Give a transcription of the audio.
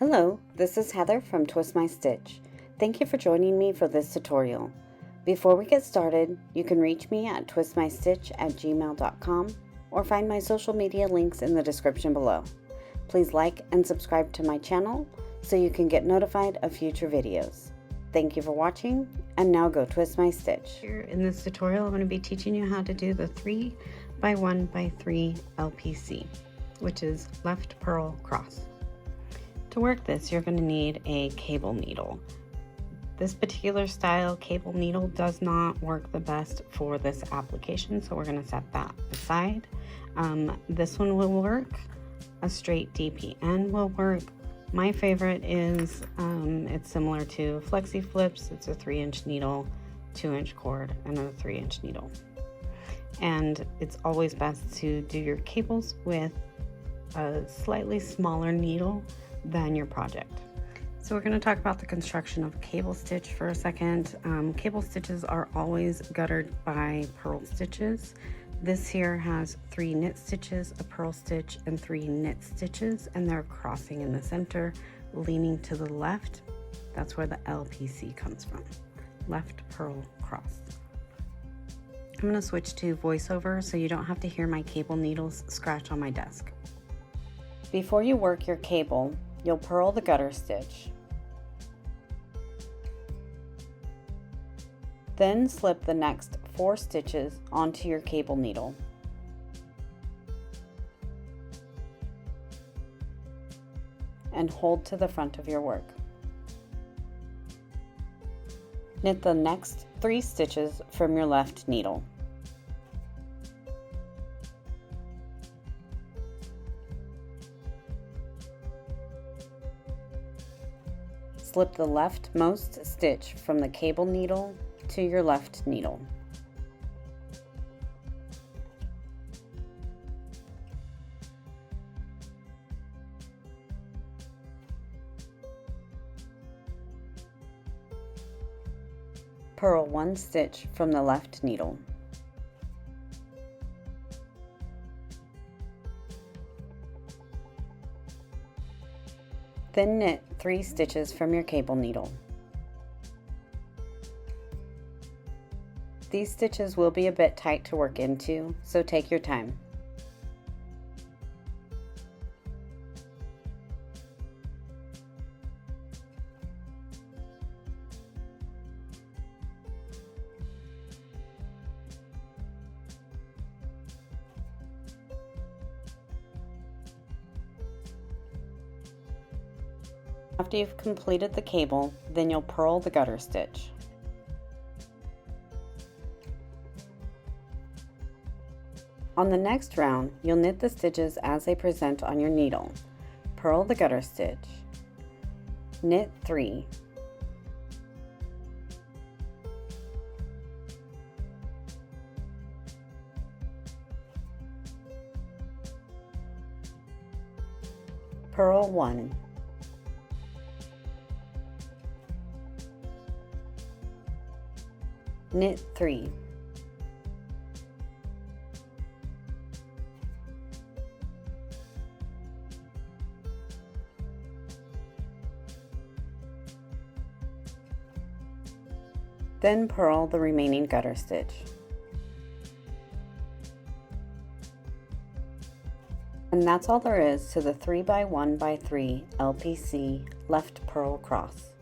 Hello, this is Heather from Twist My Stitch. Thank you for joining me for this tutorial. Before we get started, you can reach me at twistmystitch@gmail.com or find my social media links in the description below. Please like and subscribe to my channel so you can get notified of future videos. Thank you for watching, and now go twist my stitch. Here in this tutorial, I'm going to be teaching you how to do the 3x1x3 LPC, which is left purl cross. To work this, you're going to need a cable needle. This particular style cable needle does not work the best for this application, so we're going to set that aside. This one will work. A straight DPN will work. My favorite is, it's similar to Flexi Flips. It's a 3-inch needle, 2-inch cord, and a 3-inch needle. And it's always best to do your cables with a slightly smaller needle than your project. So we're going to talk about the construction of a cable stitch for a second. Cable stitches are always guttered by purl stitches. This here has 3 knit stitches, a purl stitch, and 3 knit stitches, and they're crossing in the center, leaning to the left. That's where the LPC comes from, left purl cross. I'm going to switch to voiceover so you don't have to hear my cable needles scratch on my desk. Before you work your cable, you'll purl the gutter stitch. Then slip the next 4 stitches onto your cable needle. And hold to the front of your work. Knit the next 3 stitches from your left needle. Slip the leftmost stitch from the cable needle to your left needle. Purl 1 stitch from the left needle. Then knit 3 stitches from your cable needle. These stitches will be a bit tight to work into, so take your time. After you've completed the cable, then you'll purl the gutter stitch. On the next round, you'll knit the stitches as they present on your needle. Purl the gutter stitch. Knit 3. Purl 1. Knit 3. Then purl the remaining gutter stitch. And that's all there is to the 3x1x3 LPC left purl cross.